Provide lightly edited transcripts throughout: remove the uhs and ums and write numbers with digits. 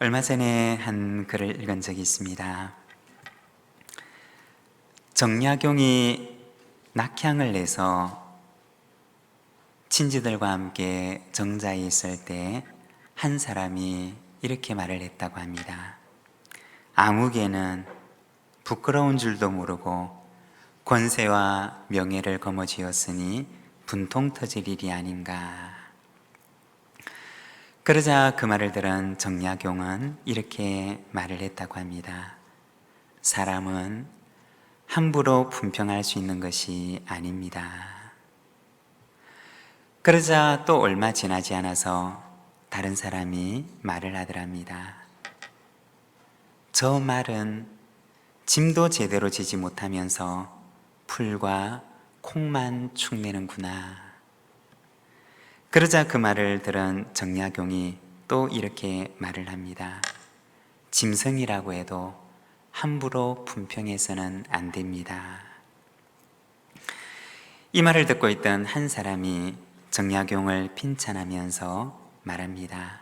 얼마 전에 한 글을 읽은 적이 있습니다. 정약용이 낙향을 내서 친지들과 함께 정자에 있을 때 한 사람이 이렇게 말을 했다고 합니다. 아무개는 부끄러운 줄도 모르고 권세와 명예를 거머쥐었으니 분통 터질 일이 아닌가. 그러자 그 말을 들은 정약용은 이렇게 말을 했다고 합니다. 사람은 함부로 품평할 수 있는 것이 아닙니다. 그러자 또 얼마 지나지 않아서 다른 사람이 말을 하더랍니다. 저 말은 짐도 제대로 지지 못하면서 풀과 콩만 축내는구나. 그러자 그 말을 들은 정약용이 또 이렇게 말을 합니다. 짐승이라고 해도 함부로 품평해서는 안 됩니다. 이 말을 듣고 있던 한 사람이 정약용을 핀찬하면서 말합니다.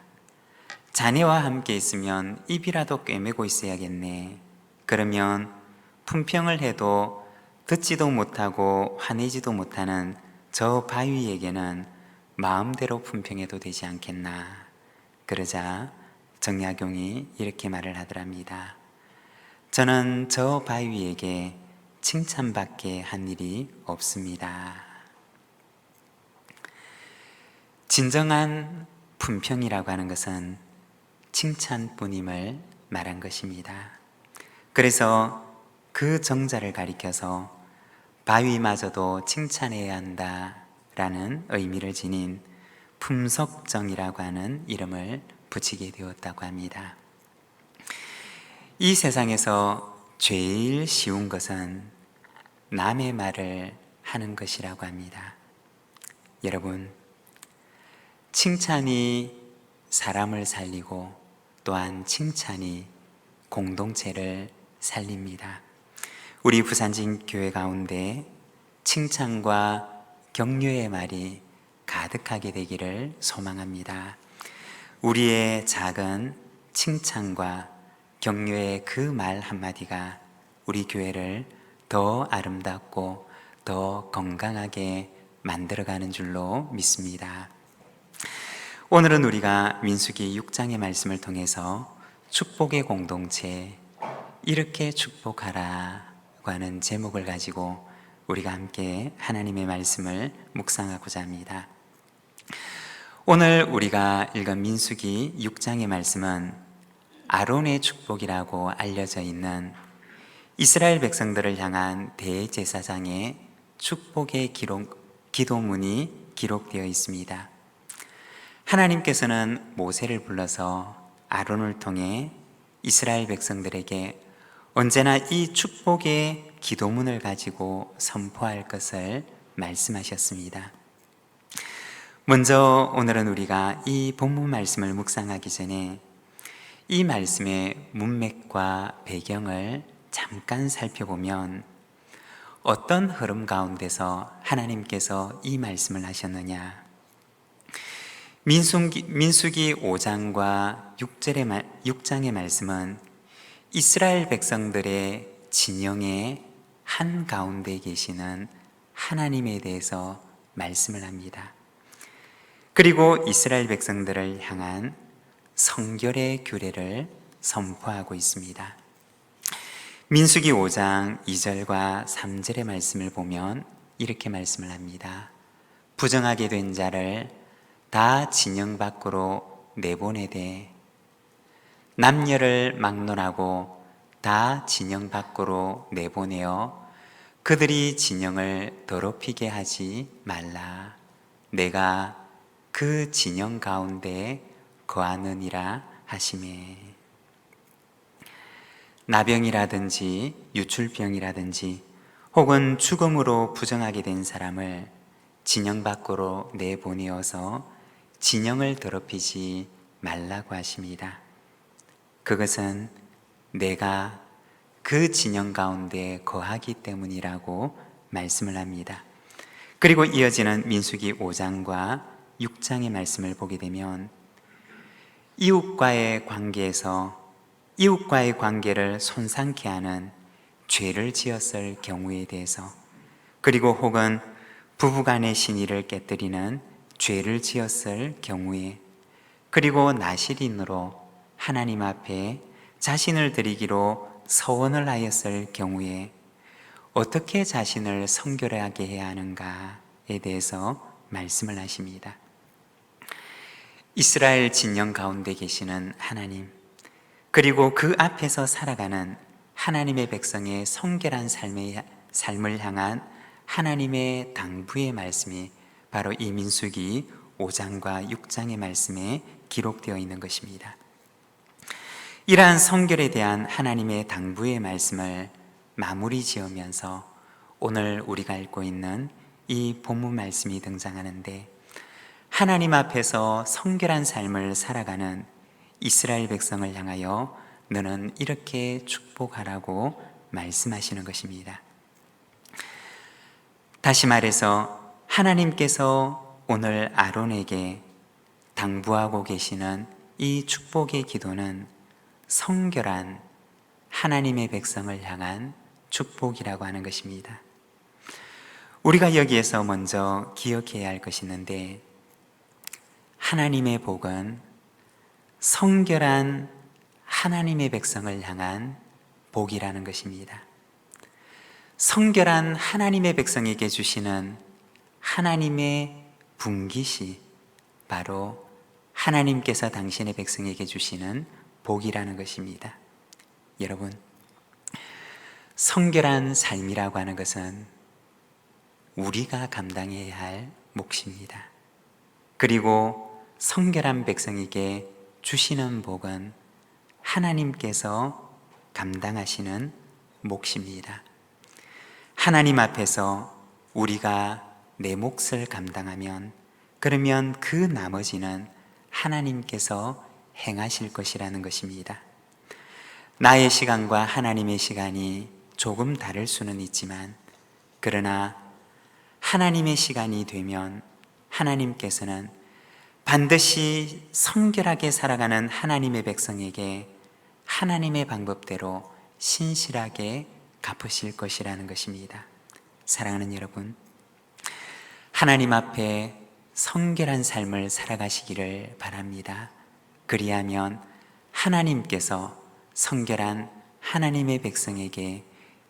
자네와 함께 있으면 입이라도 꿰매고 있어야겠네. 그러면 품평을 해도 듣지도 못하고 화내지도 못하는 저 바위에게는 마음대로 품평해도 되지 않겠나. 그러자 정약용이 이렇게 말을 하더랍니다. 저는 저 바위에게 칭찬밖에 한 일이 없습니다. 진정한 품평이라고 하는 것은 칭찬뿐임을 말한 것입니다. 그래서 그 정자를 가리켜서 바위마저도 칭찬해야 한다라는 의미를 지닌 품석정이라고 하는 이름을 붙이게 되었다고 합니다. 이 세상에서 제일 쉬운 것은 남의 말을 하는 것이라고 합니다. 여러분, 칭찬이 사람을 살리고 또한 칭찬이 공동체를 살립니다. 우리 부산진 교회 가운데 칭찬과 격려의 말이 가득하게 되기를 소망합니다. 우리의 작은 칭찬과 격려의 그 말 한마디가 우리 교회를 더 아름답고 더 건강하게 만들어가는 줄로 믿습니다. 오늘은 우리가 민수기 6장의 말씀을 통해서 축복의 공동체, 이렇게 축복하라고 하는 제목을 가지고 우리가 함께 하나님의 말씀을 묵상하고자 합니다. 오늘 우리가 읽은 민수기 6장의 말씀은 아론의 축복이라고 알려져 있는 이스라엘 백성들을 향한 대제사장의 축복의 기도문이 기록되어 있습니다. 하나님께서는 모세를 불러서 아론을 통해 이스라엘 백성들에게 언제나 이 축복의 기도문을 가지고 선포할 것을 말씀하셨습니다. 먼저 오늘은 우리가 이 본문 말씀을 묵상하기 전에 이 말씀의 문맥과 배경을 잠깐 살펴보면 어떤 흐름 가운데서 하나님께서 이 말씀을 하셨느냐. 민수기 5장과 6장의 말씀은 이스라엘 백성들의 진영의 한가운데 계시는 하나님에 대해서 말씀을 합니다. 그리고 이스라엘 백성들을 향한 성결의 규례를 선포하고 있습니다. 민수기 5장 2절과 3절의 말씀을 보면 이렇게 말씀을 합니다. 부정하게 된 자를 다 진영 밖으로 내보내되 남녀를 막론하고 다 진영 밖으로 내보내어 그들이 진영을 더럽히게 하지 말라. 내가 그 진영 가운데 거하느니라 하시매. 나병이라든지 유출병이라든지 혹은 죽음으로 부정하게 된 사람을 진영 밖으로 내보내어서 진영을 더럽히지 말라고 하십니다. 그것은 내가 그 진영 가운데 거하기 때문이라고 말씀을 합니다. 그리고 이어지는 민수기 5장과 6장의 말씀을 보게 되면 이웃과의 관계에서 이웃과의 관계를 손상케 하는 죄를 지었을 경우에 대해서, 그리고 혹은 부부간의 신의를 깨뜨리는 죄를 지었을 경우에, 그리고 나실인으로 하나님 앞에 자신을 드리기로 서원을 하였을 경우에 어떻게 자신을 성결하게 해야 하는가에 대해서 말씀을 하십니다. 이스라엘 진영 가운데 계시는 하나님, 그리고 그 앞에서 살아가는 하나님의 백성의 성결한 삶을 향한 하나님의 당부의 말씀이 바로 이 민수기 5장과 6장의 말씀에 기록되어 있는 것입니다. 이러한 성결에 대한 하나님의 당부의 말씀을 마무리 지으면서 오늘 우리가 읽고 있는 이 본문 말씀이 등장하는데, 하나님 앞에서 성결한 삶을 살아가는 이스라엘 백성을 향하여 너는 이렇게 축복하라고 말씀하시는 것입니다. 다시 말해서 하나님께서 오늘 아론에게 당부하고 계시는 이 축복의 기도는 성결한 하나님의 백성을 향한 축복이라고 하는 것입니다. 우리가 여기에서 먼저 기억해야 할 것이 있는데, 하나님의 복은 성결한 하나님의 백성을 향한 복이라는 것입니다. 성결한 하나님의 백성에게 주시는 하나님의 분깃이 바로 하나님께서 당신의 백성에게 주시는 복이라는 것입니다. 여러분, 성결한 삶이라고 하는 것은 우리가 감당해야 할 몫입니다. 그리고 성결한 백성에게 주시는 복은 하나님께서 감당하시는 몫입니다. 하나님 앞에서 우리가 내 몫을 감당하면, 그러면 그 나머지는 하나님께서 행하실 것이라는 것입니다. 나의 시간과 하나님의 시간이 조금 다를 수는 있지만, 그러나 하나님의 시간이 되면 하나님께서는 반드시 성결하게 살아가는 하나님의 백성에게 하나님의 방법대로 신실하게 갚으실 것이라는 것입니다. 사랑하는 여러분, 하나님 앞에 성결한 삶을 살아가시기를 바랍니다. 그리하면 하나님께서 성결한 하나님의 백성에게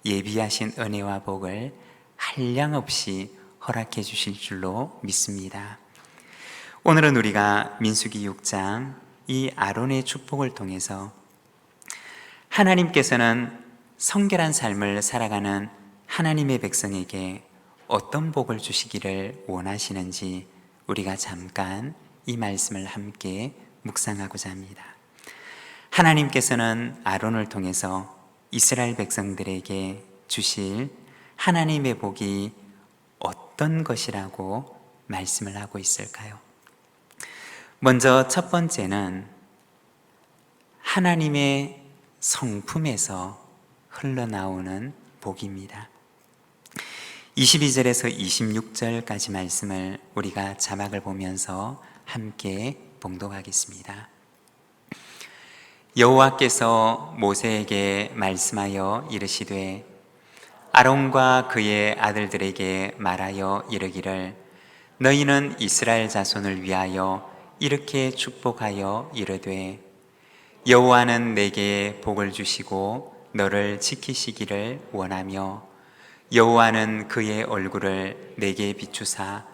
예비하신 은혜와 복을 한량없이 허락해 주실 줄로 믿습니다. 오늘은 우리가 민수기 6장 이 아론의 축복을 통해서 하나님께서는 성결한 삶을 살아가는 하나님의 백성에게 어떤 복을 주시기를 원하시는지 우리가 잠깐 이 말씀을 함께 묵상하고자 합니다. 하나님께서는 아론을 통해서 이스라엘 백성들에게 주실 하나님의 복이 어떤 것이라고 말씀을 하고 있을까요? 먼저 첫 번째는 하나님의 성품에서 흘러나오는 복입니다. 22절에서 26절까지 말씀을 우리가 자막을 보면서 함께 봉독하겠습니다. 여호와께서 모세에게 말씀하여 이르시되 아론과 그의 아들들에게 말하여 이르기를 너희는 이스라엘 자손을 위하여 이렇게 축복하여 이르되 여호와는 내게 복을 주시고 너를 지키시기를 원하며 여호와는 그의 얼굴을 내게 비추사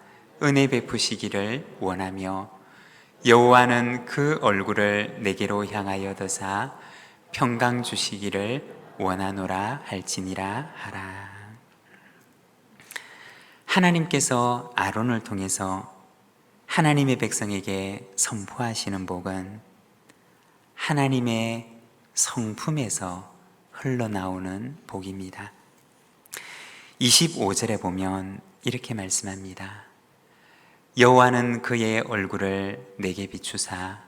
은혜 베푸시기를 원하며 여호와는 그 얼굴을 내게로 향하여 드사 평강 주시기를 원하노라 할지니라 하라. 하나님께서 아론을 통해서 하나님의 백성에게 선포하시는 복은 하나님의 성품에서 흘러나오는 복입니다. 25절에 보면 이렇게 말씀합니다. 여호와는 그의 얼굴을 내게 비추사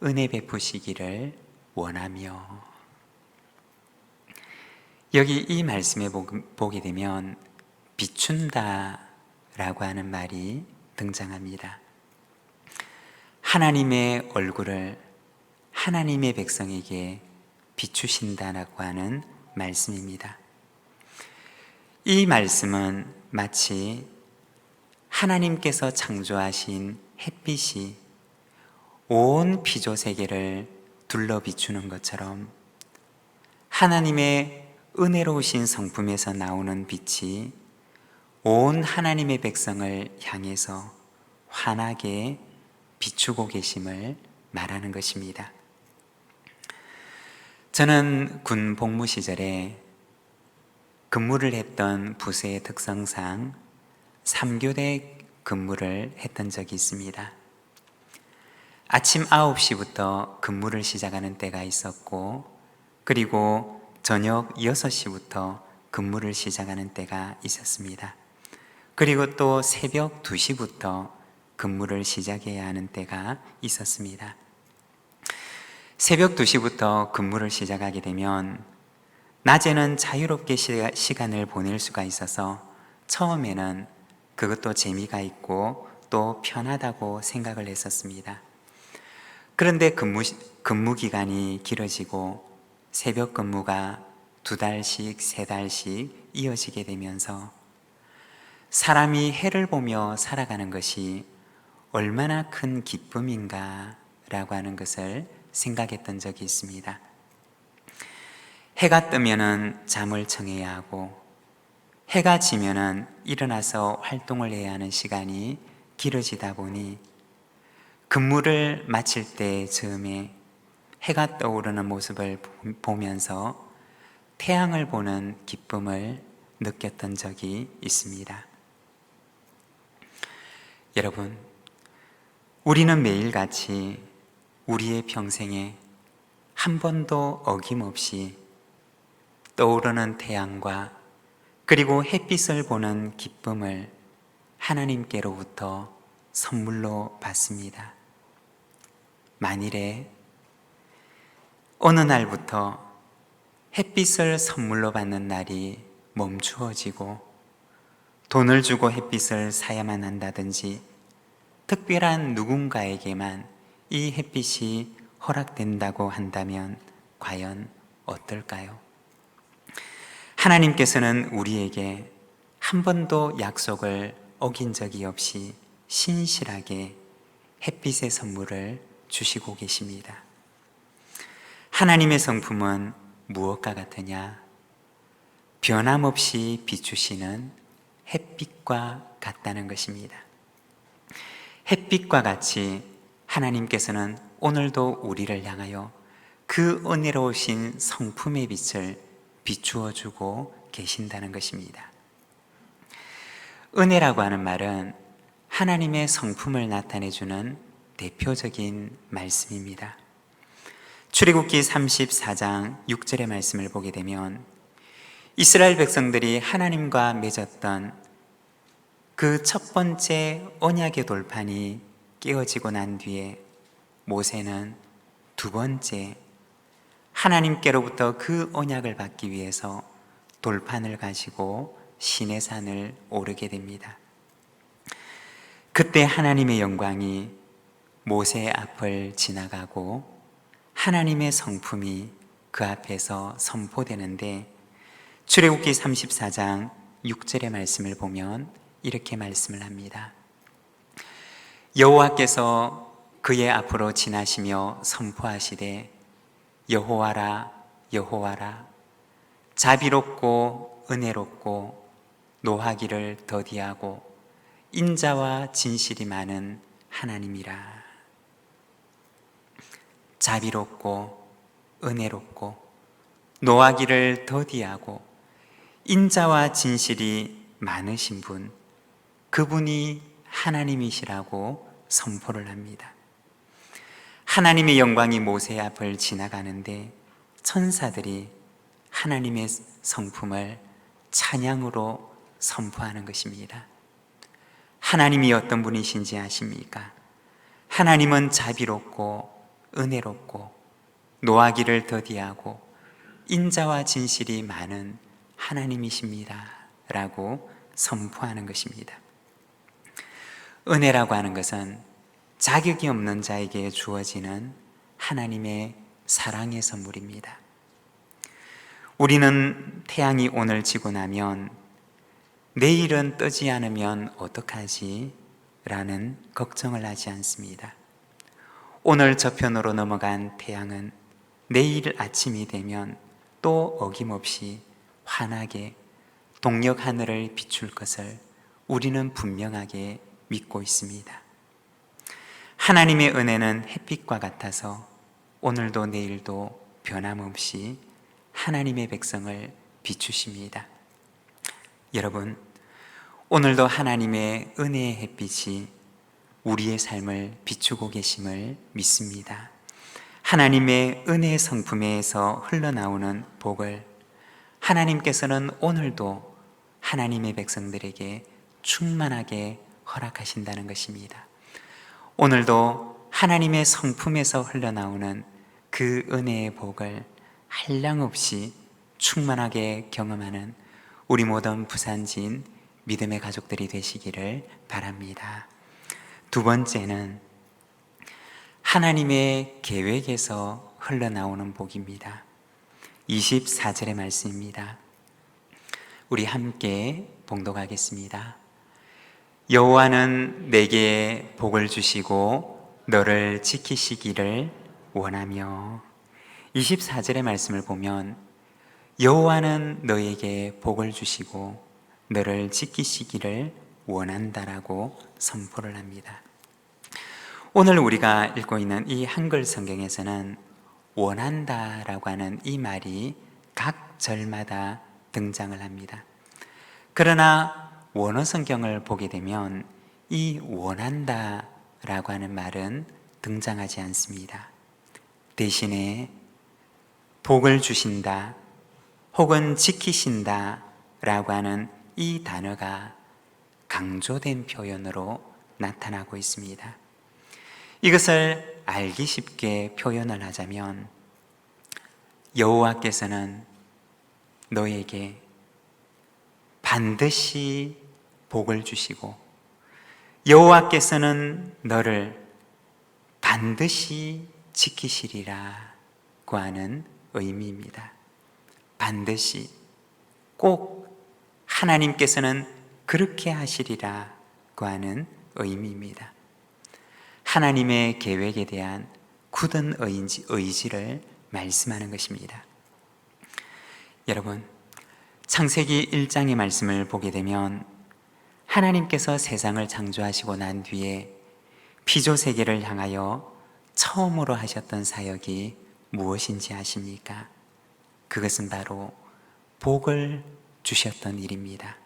은혜 베푸시기를 원하며. 여기 이 말씀에 보게 되면 비춘다 라고 하는 말이 등장합니다. 하나님의 얼굴을 하나님의 백성에게 비추신다라고 하는 말씀입니다. 이 말씀은 마치 하나님께서 창조하신 햇빛이 온 피조 세계를 둘러 비추는 것처럼 하나님의 은혜로우신 성품에서 나오는 빛이 온 하나님의 백성을 향해서 환하게 비추고 계심을 말하는 것입니다. 저는 군 복무 시절에 근무를 했던 부서의 특성상 3교대 근무를 했던 적이 있습니다. 아침 9시부터 근무를 시작하는 때가 있었고, 그리고 저녁 6시부터 근무를 시작하는 때가 있었습니다. 그리고 또 새벽 2시부터 근무를 시작해야 하는 때가 있었습니다. 새벽 2시부터 근무를 시작하게 되면 낮에는 자유롭게 시간을 보낼 수가 있어서 처음에는 그것도 재미가 있고 또 편하다고 생각을 했었습니다. 그런데 근무 기간이 길어지고 새벽 근무가 2달씩, 3달씩 이어지게 되면서 사람이 해를 보며 살아가는 것이 얼마나 큰 기쁨인가 라고 하는 것을 생각했던 적이 있습니다. 해가 뜨면은 잠을 청해야 하고 해가 지면은 일어나서 활동을 해야 하는 시간이 길어지다 보니 근무를 마칠 때 즈음에 해가 떠오르는 모습을 보면서 태양을 보는 기쁨을 느꼈던 적이 있습니다. 여러분, 우리는 매일같이 우리의 평생에 한 번도 어김없이 떠오르는 태양과 그리고 햇빛을 보는 기쁨을 하나님께로부터 선물로 받습니다. 만일에 어느 날부터 햇빛을 선물로 받는 날이 멈추어지고 돈을 주고 햇빛을 사야만 한다든지 특별한 누군가에게만 이 햇빛이 허락된다고 한다면 과연 어떨까요? 하나님께서는 우리에게 한 번도 약속을 어긴 적이 없이 신실하게 햇빛의 선물을 주시고 계십니다. 하나님의 성품은 무엇과 같으냐? 변함없이 비추시는 햇빛과 같다는 것입니다. 햇빛과 같이 하나님께서는 오늘도 우리를 향하여 그 은혜로우신 성품의 빛을 비추어 주고 계신다는 것입니다. 은혜라고 하는 말은 하나님의 성품을 나타내 주는 대표적인 말씀입니다. 출애굽기 34장 6절의 말씀을 보게 되면 이스라엘 백성들이 하나님과 맺었던 그 첫 번째 언약의 돌판이 깨어지고 난 뒤에 모세는 두 번째 하나님께로부터 그 언약을 받기 위해서 돌판을 가지고 시내산을 오르게 됩니다. 그때 하나님의 영광이 모세의 앞을 지나가고 하나님의 성품이 그 앞에서 선포되는데 출애굽기 34장 6절의 말씀을 보면 이렇게 말씀을 합니다. 여호와께서 그의 앞으로 지나시며 선포하시되 여호와라 여호와라 자비롭고 은혜롭고 노하기를 더디하고 인자와 진실이 많은 하나님이라. 자비롭고 은혜롭고 노하기를 더디하고 인자와 진실이 많으신 분, 그분이 하나님이시라고 선포를 합니다. 하나님의 영광이 모세의 앞을 지나가는데 천사들이 하나님의 성품을 찬양으로 선포하는 것입니다. 하나님이 어떤 분이신지 아십니까? 하나님은 자비롭고 은혜롭고 노하기를 더디하고 인자와 진실이 많은 하나님이십니다 라고 선포하는 것입니다. 은혜라고 하는 것은 자격이 없는 자에게 주어지는 하나님의 사랑의 선물입니다. 우리는 태양이 오늘 지고 나면 내일은 뜨지 않으면 어떡하지? 라는 걱정을 하지 않습니다. 오늘 저편으로 넘어간 태양은 내일 아침이 되면 또 어김없이 환하게 동력 하늘을 비출 것을 우리는 분명하게 믿고 있습니다. 하나님의 은혜는 햇빛과 같아서 오늘도 내일도 변함없이 하나님의 백성을 비추십니다. 여러분, 오늘도 하나님의 은혜의 햇빛이 우리의 삶을 비추고 계심을 믿습니다. 하나님의 은혜의 성품에서 흘러나오는 복을 하나님께서는 오늘도 하나님의 백성들에게 충만하게 허락하신다는 것입니다. 오늘도 하나님의 성품에서 흘러나오는 그 은혜의 복을 한량없이 충만하게 경험하는 우리 모든 부산진 믿음의 가족들이 되시기를 바랍니다. 두 번째는 하나님의 계획에서 흘러나오는 복입니다. 24절의 말씀입니다. 우리 함께 봉독하겠습니다. 여호와는 내게 복을 주시고 너를 지키시기를 원하며. 24절의 말씀을 보면 여호와는 너에게 복을 주시고 너를 지키시기를 원한다라고 선포를 합니다. 오늘 우리가 읽고 있는 이 한글 성경에서는 원한다라고 하는 이 말이 각 절마다 등장을 합니다. 그러나 원어 성경을 보게 되면 이 원한다라고 하는 말은 등장하지 않습니다. 대신에 복을 주신다 혹은 지키신다 라고 하는 이 단어가 강조된 표현으로 나타나고 있습니다. 이것을 알기 쉽게 표현을 하자면 여호와께서는 너에게 반드시 복을 주시고 여호와께서는 너를 반드시 지키시리라고 하는 의미입니다. 반드시, 꼭 하나님께서는 그렇게 하시리라고 하는 의미입니다. 하나님의 계획에 대한 굳은 의지를 말씀하는 것입니다. 여러분, 창세기 1장의 말씀을 보게 되면 하나님께서 세상을 창조하시고 난 뒤에 피조세계를 향하여 처음으로 하셨던 사역이 무엇인지 아십니까? 그것은 바로 복을 주셨던 일입니다.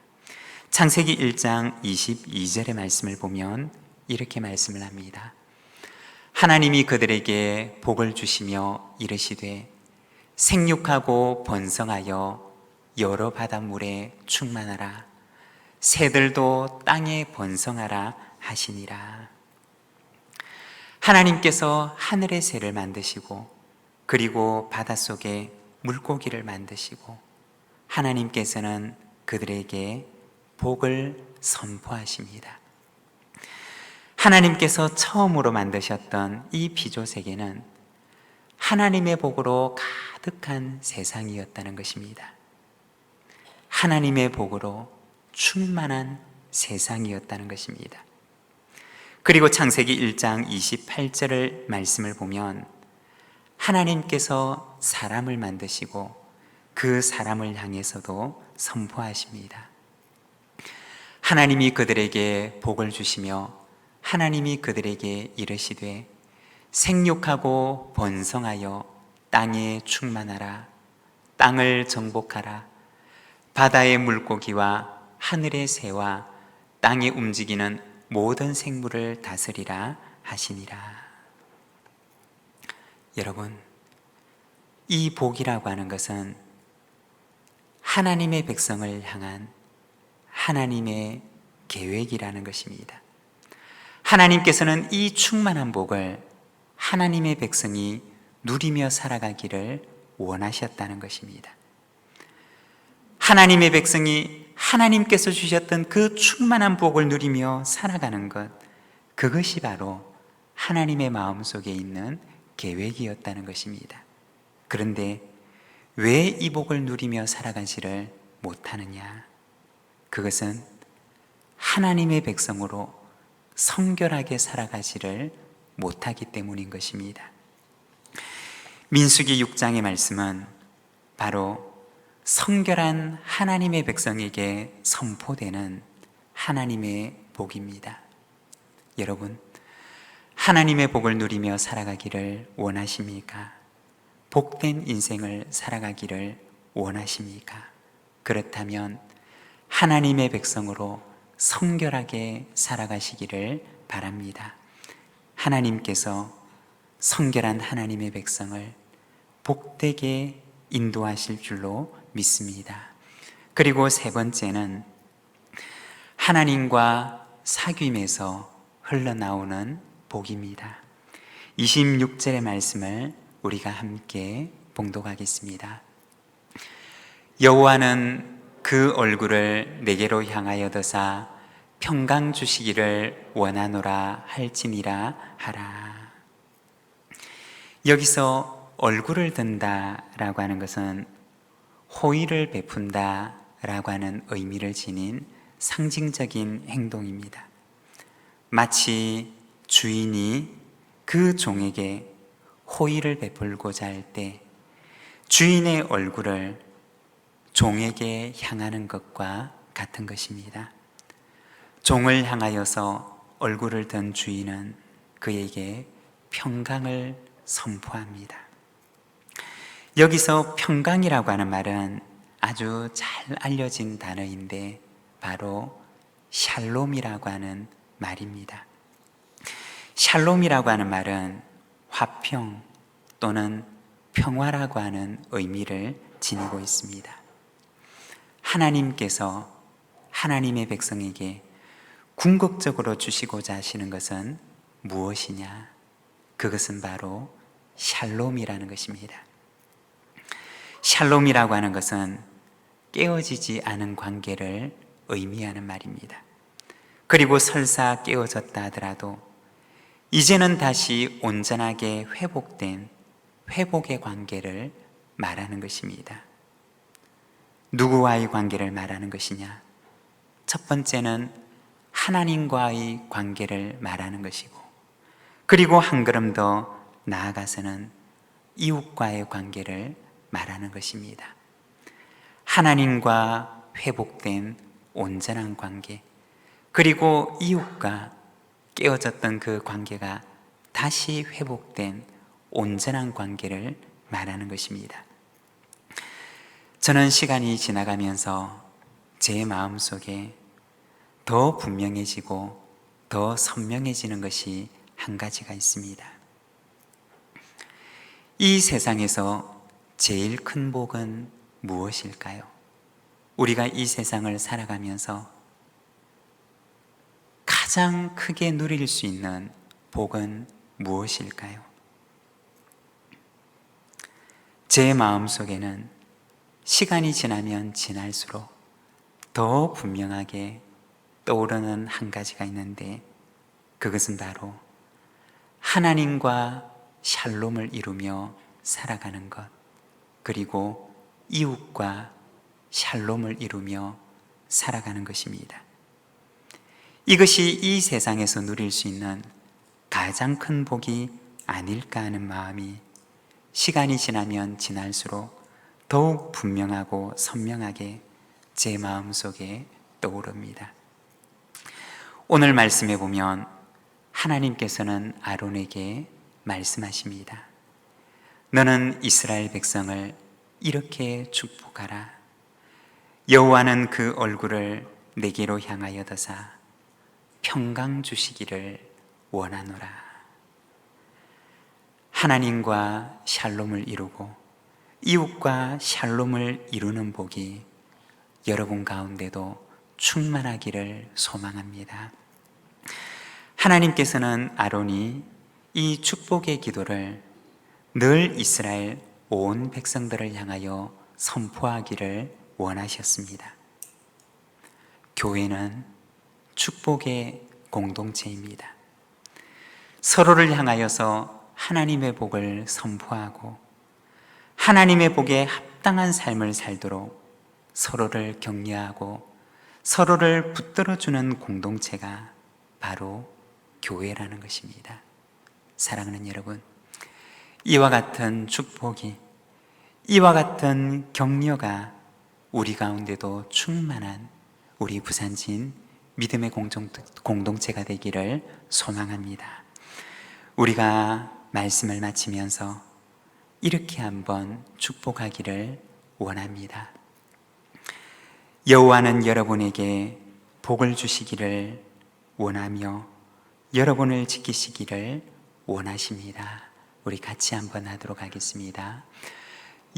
창세기 1장 22절의 말씀을 보면 이렇게 말씀을 합니다. 하나님이 그들에게 복을 주시며 이르시되 생육하고 번성하여 여러 바닷물에 충만하라 새들도 땅에 번성하라 하시니라. 하나님께서 하늘의 새를 만드시고 그리고 바닷속에 물고기를 만드시고 하나님께서는 그들에게 복을 선포하십니다. 하나님께서 처음으로 만드셨던 이 피조세계는 하나님의 복으로 가득한 세상이었다는 것입니다. 하나님의 복으로 충만한 세상이었다는 것입니다. 그리고 창세기 1장 28절을 말씀을 보면 하나님께서 사람을 만드시고 그 사람을 향해서도 선포하십니다. 하나님이 그들에게 복을 주시며 하나님이 그들에게 이르시되 생육하고 번성하여 땅에 충만하라 땅을 정복하라 바다의 물고기와 하늘의 새와 땅에 움직이는 모든 생물을 다스리라 하시니라. 여러분, 이 복이라고 하는 것은 하나님의 백성을 향한 하나님의 계획이라는 것입니다. 하나님께서는 이 충만한 복을 하나님의 백성이 누리며 살아가기를 원하셨다는 것입니다. 하나님의 백성이 하나님께서 주셨던 그 충만한 복을 누리며 살아가는 것, 그것이 바로 하나님의 마음속에 있는 계획이었다는 것입니다. 그런데 왜 이 복을 누리며 살아가지를 못하느냐? 그것은 하나님의 백성으로 성결하게 살아가지를 못하기 때문인 것입니다. 민수기 6장의 말씀은 바로 성결한 하나님의 백성에게 선포되는 하나님의 복입니다. 여러분, 하나님의 복을 누리며 살아가기를 원하십니까? 복된 인생을 살아가기를 원하십니까? 그렇다면 하나님의 백성으로 성결하게 살아가시기를 바랍니다. 하나님께서 성결한 하나님의 백성을 복되게 인도하실 줄로 믿습니다. 그리고 세 번째는 하나님과 사귐에서 흘러나오는 복입니다. 26절의 말씀을 우리가 함께 봉독하겠습니다. 여호와는 그 얼굴을 내게로 향하여 드사 평강 주시기를 원하노라 할지니라 하라. 여기서 얼굴을 든다라고 하는 것은 호의를 베푼다라고 하는 의미를 지닌 상징적인 행동입니다. 마치 주인이 그 종에게 호의를 베풀고자 할 때 주인의 얼굴을 종에게 향하는 것과 같은 것입니다. 종을 향하여서 얼굴을 든 주인은 그에게 평강을 선포합니다. 여기서 평강이라고 하는 말은 아주 잘 알려진 단어인데 바로 샬롬이라고 하는 말입니다. 샬롬이라고 하는 말은 화평 또는 평화라고 하는 의미를 지니고 있습니다. 하나님께서 하나님의 백성에게 궁극적으로 주시고자 하시는 것은 무엇이냐? 그것은 바로 샬롬이라는 것입니다. 샬롬이라고 하는 것은 깨어지지 않은 관계를 의미하는 말입니다. 그리고 설사 깨어졌다 하더라도 이제는 다시 온전하게 회복된 회복의 관계를 말하는 것입니다. 누구와의 관계를 말하는 것이냐? 첫 번째는 하나님과의 관계를 말하는 것이고, 그리고 한 걸음 더 나아가서는 이웃과의 관계를 말하는 것입니다. 하나님과 회복된 온전한 관계, 그리고 이웃과 깨어졌던 그 관계가 다시 회복된 온전한 관계를 말하는 것입니다. 저는 시간이 지나가면서 제 마음속에 더 분명해지고 더 선명해지는 것이 한 가지가 있습니다. 이 세상에서 제일 큰 복은 무엇일까요? 우리가 이 세상을 살아가면서 가장 크게 누릴 수 있는 복은 무엇일까요? 제 마음속에는 시간이 지나면 지날수록 더 분명하게 떠오르는 한 가지가 있는데, 그것은 바로 하나님과 샬롬을 이루며 살아가는 것, 그리고 이웃과 샬롬을 이루며 살아가는 것입니다. 이것이 이 세상에서 누릴 수 있는 가장 큰 복이 아닐까 하는 마음이 시간이 지나면 지날수록 더욱 분명하고 선명하게 제 마음속에 떠오릅니다. 오늘 말씀에 보면 하나님께서는 아론에게 말씀하십니다. 너는 이스라엘 백성을 이렇게 축복하라. 여호와는 그 얼굴을 내게로 향하여 드사 평강 주시기를 원하노라. 하나님과 샬롬을 이루고 이웃과 샬롬을 이루는 복이 여러분 가운데도 충만하기를 소망합니다. 하나님께서는 아론이 이 축복의 기도를 늘 이스라엘 온 백성들을 향하여 선포하기를 원하셨습니다. 교회는 축복의 공동체입니다. 서로를 향하여서 하나님의 복을 선포하고 하나님의 복에 합당한 삶을 살도록 서로를 격려하고 서로를 붙들어주는 공동체가 바로 교회라는 것입니다. 사랑하는 여러분, 이와 같은 축복이, 이와 같은 격려가 우리 가운데도 충만한 우리 부산진 믿음의 공동체가 되기를 소망합니다. 우리가 말씀을 마치면서 이렇게 한번 축복하기를 원합니다. 여호와는 여러분에게 복을 주시기를 원하며 여러분을 지키시기를 원하십니다. 우리 같이 한번 하도록 하겠습니다.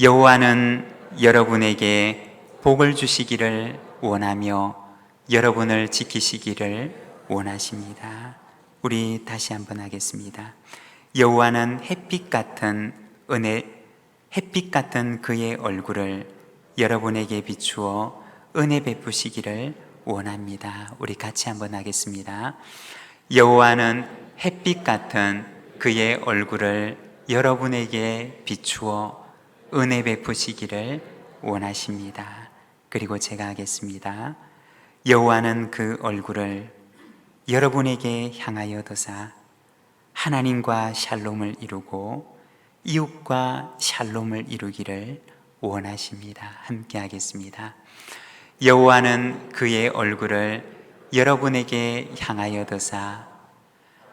여호와는 여러분에게 복을 주시기를 원하며 여러분을 지키시기를 원하십니다. 우리 다시 한번 하겠습니다. 여호와는 햇빛 같은 그의 얼굴을 여러분에게 비추어 은혜 베푸시기를 원합니다. 우리 같이 한번 하겠습니다. 여호와는 햇빛 같은 그의 얼굴을 여러분에게 비추어 은혜 베푸시기를 원하십니다. 그리고 제가 하겠습니다. 여호와는 그 얼굴을 여러분에게 향하여 드사 하나님과 샬롬을 이루고 이웃과 샬롬을 이루기를 원하십니다. 함께 하겠습니다. 여호와는 그의 얼굴을 여러분에게 향하여 드사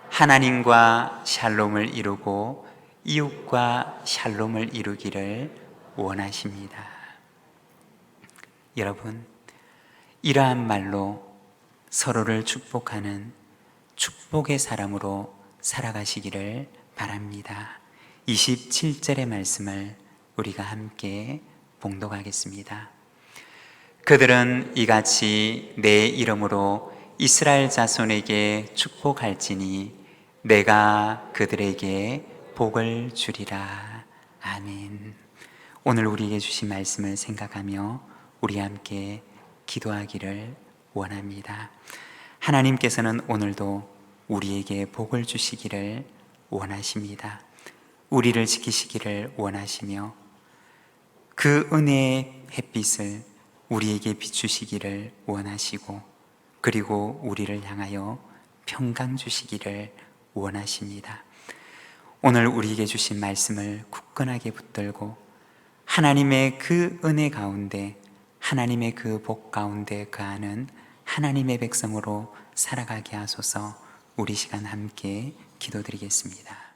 하나님과 샬롬을 이루고 이웃과 샬롬을 이루기를 원하십니다. 여러분, 이러한 말로 서로를 축복하는 축복의 사람으로 살아가시기를 바랍니다. 27절의 말씀을 우리가 함께 봉독하겠습니다. 그들은 이같이 내 이름으로 이스라엘 자손에게 축복할지니 내가 그들에게 복을 주리라. 아멘. 오늘 우리에게 주신 말씀을 생각하며 우리 함께 기도하기를 원합니다. 하나님께서는 오늘도 우리에게 복을 주시기를 원하십니다. 우리를 지키시기를 원하시며 그 은혜의 햇빛을 우리에게 비추시기를 원하시고 그리고 우리를 향하여 평강 주시기를 원하십니다. 오늘 우리에게 주신 말씀을 굳건하게 붙들고 하나님의 그 은혜 가운데, 하나님의 그 복 가운데 거하는 하나님의 백성으로 살아가게 하소서. 우리 시간 함께 기도드리겠습니다.